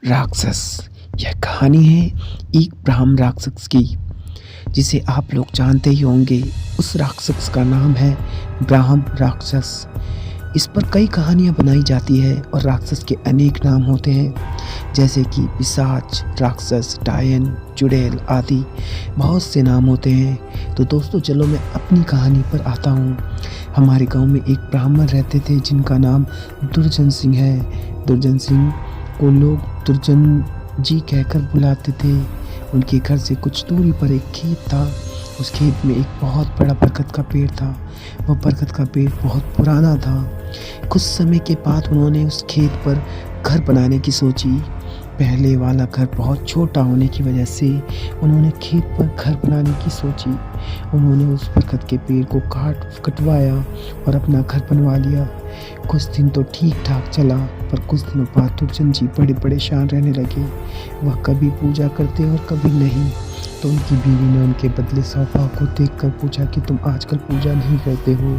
राक्षस। यह कहानी है एक ब्राह्मण राक्षस की, जिसे आप लोग जानते ही होंगे। उस राक्षस का नाम है ब्राह्मण राक्षस। इस पर कई कहानियाँ बनाई जाती है और राक्षस के अनेक नाम होते हैं, जैसे कि पिशाच, राक्षस, डायन, चुड़ैल आदि बहुत से नाम होते हैं। तो दोस्तों चलो मैं अपनी कहानी पर आता हूँ। हमारे गांव में एक ब्राह्मण रहते थे जिनका नाम दुर्जन सिंह है। दुर्जन सिंह को लोग दुर्जन जी कहकर बुलाते थे। उनके घर से कुछ दूरी पर एक खेत था। उस खेत में एक बहुत बड़ा बरगद का पेड़ था। वह बरगद का पेड़ बहुत पुराना था। कुछ समय के बाद उन्होंने उस खेत पर घर बनाने की सोची। पहले वाला घर बहुत छोटा होने की वजह से उन्होंने खेत पर घर बनाने की सोची। उन्होंने उस बरगद के पेड़ को कटवाया और अपना घर बनवा लिया। कुछ दिन तो ठीक ठाक चला, पर कुछ दिनों बाद दुर्जन जी बड़े परेशान रहने लगे। वह कभी पूजा करते और कभी नहीं। तो उनकी बीवी ने उनके बदले स्वभाव को देखकर पूछा कि तुम आजकल पूजा नहीं करते हो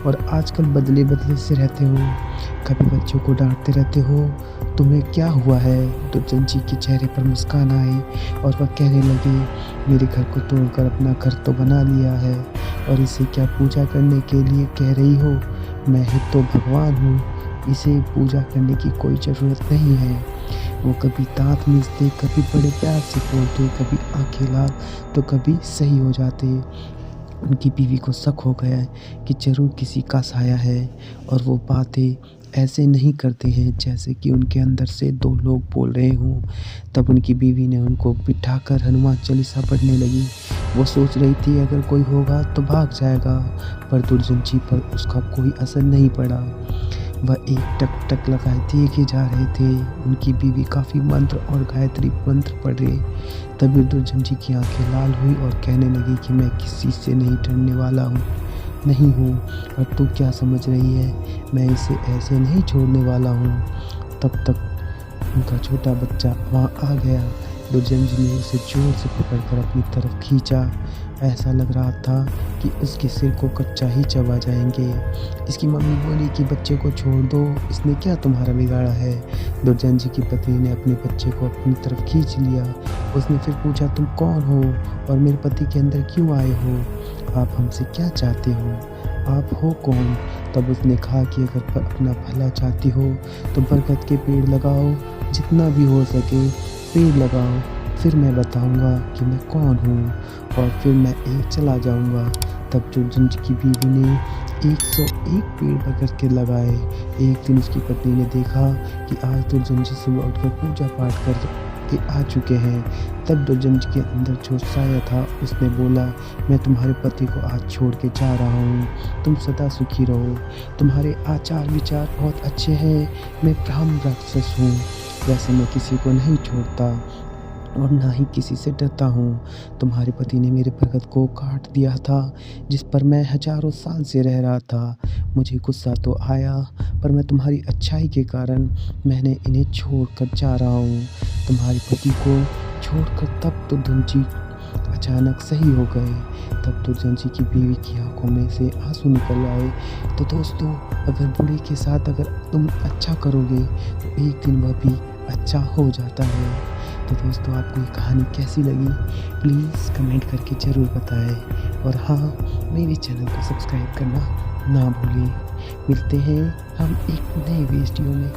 और आजकल बदले बदले से रहते हो, कभी बच्चों को डांटते रहते हो, तुम्हें क्या हुआ है। दुर्जन जी के चेहरे पर मुस्कान आई और वह कहने लगे, मेरे घर को तोड़कर अपना घर तो बना लिया है और इसे क्या पूजा करने के लिए कह रही हो। मैं ही तो भगवान हूँ, इसे पूजा करने की कोई ज़रूरत नहीं है। वो कभी दांत मीचते, कभी बड़े प्यार से बोलते, कभी आंखें लाल तो कभी सही हो जाते। उनकी बीवी को शक हो गया कि जरूर किसी का साया है और वो बातें ऐसे नहीं करते हैं जैसे कि उनके अंदर से दो लोग बोल रहे हों। तब उनकी बीवी ने उनको बिठाकर हनुमान चालीसा पढ़ने लगी। वो सोच रही थी अगर कोई होगा तो भाग जाएगा, पर दुर्जन जी पर उसका कोई असर नहीं पड़ा। वह एक टक टक लगाए देखे जा रहे थे। उनकी बीवी काफ़ी मंत्र और गायत्री मंत्र पढ़ रहे। तभी दुर्जन जी की आंखें लाल हुई और कहने लगी कि मैं किसी से नहीं डरने वाला हूँ, नहीं हूँ, और तू क्या समझ रही है, मैं इसे ऐसे नहीं छोड़ने वाला हूँ। तब तक उनका छोटा बच्चा वहाँ आ गया। दुर्जन जी ने उसे जोर से पकड़कर अपनी तरफ खींचा। ऐसा लग रहा था कि उसके सिर को कच्चा ही चबा जाएंगे। इसकी मम्मी बोली कि बच्चे को छोड़ दो, इसने क्या तुम्हारा बिगाड़ा है। दुर्जन जी की पत्नी ने अपने बच्चे को अपनी तरफ खींच लिया। उसने फिर पूछा, तुम कौन हो और मेरे पति के अंदर क्यों आए हो, आप हमसे क्या चाहते हो, आप हो कौन। तब उसने कहा कि अगर अपना भला चाहती हो तो बरगद के पेड़ लगाओ, जितना भी हो सके पेड़ लगाओ, फिर मैं बताऊंगा कि मैं कौन हूँ और फिर मैं चला जाऊंगा। तब दुर्जन जी की बीवी ने 101 पेड़ बरगद के लगाए। एक दिन उसकी पत्नी ने देखा कि आज दुर्जन जी सुबह उठकर पूजा पाठ कर के आ चुके हैं। तब दुर्जन जी के अंदर जो साया था उसने बोला, मैं तुम्हारे पति को आज छोड़ के जा रहा हूँ, तुम सदा सुखी रहो, तुम्हारे आचार विचार बहुत अच्छे हैं, मैं ब्राह्मण राक्षस हूँ, वैसे मैं किसी को नहीं छोड़ता और ना ही किसी से डरता हूँ। तुम्हारे पति ने मेरे बरगद को काट दिया था जिस पर मैं हजारों साल से रह रहा था। मुझे गुस्सा तो आया, पर मैं तुम्हारी अच्छाई के कारण मैंने इन्हें छोड़कर जा रहा हूँ। तुम्हारे पति को छोड़कर तब दुर्जन जी अचानक सही हो गए। तब दुर्जन जी की बीवी की आंखों में से आंसू निकल आए। तो दोस्तों अगर बुरे के साथ अगर तुम अच्छा करोगे तो एक दिन वह भी अच्छा हो जाता है। तो दोस्तों आपको ये कहानी कैसी लगी प्लीज़ कमेंट करके ज़रूर बताएं और हाँ, मेरे चैनल को सब्सक्राइब करना ना भूलें। मिलते हैं हम एक नए वीडियो में।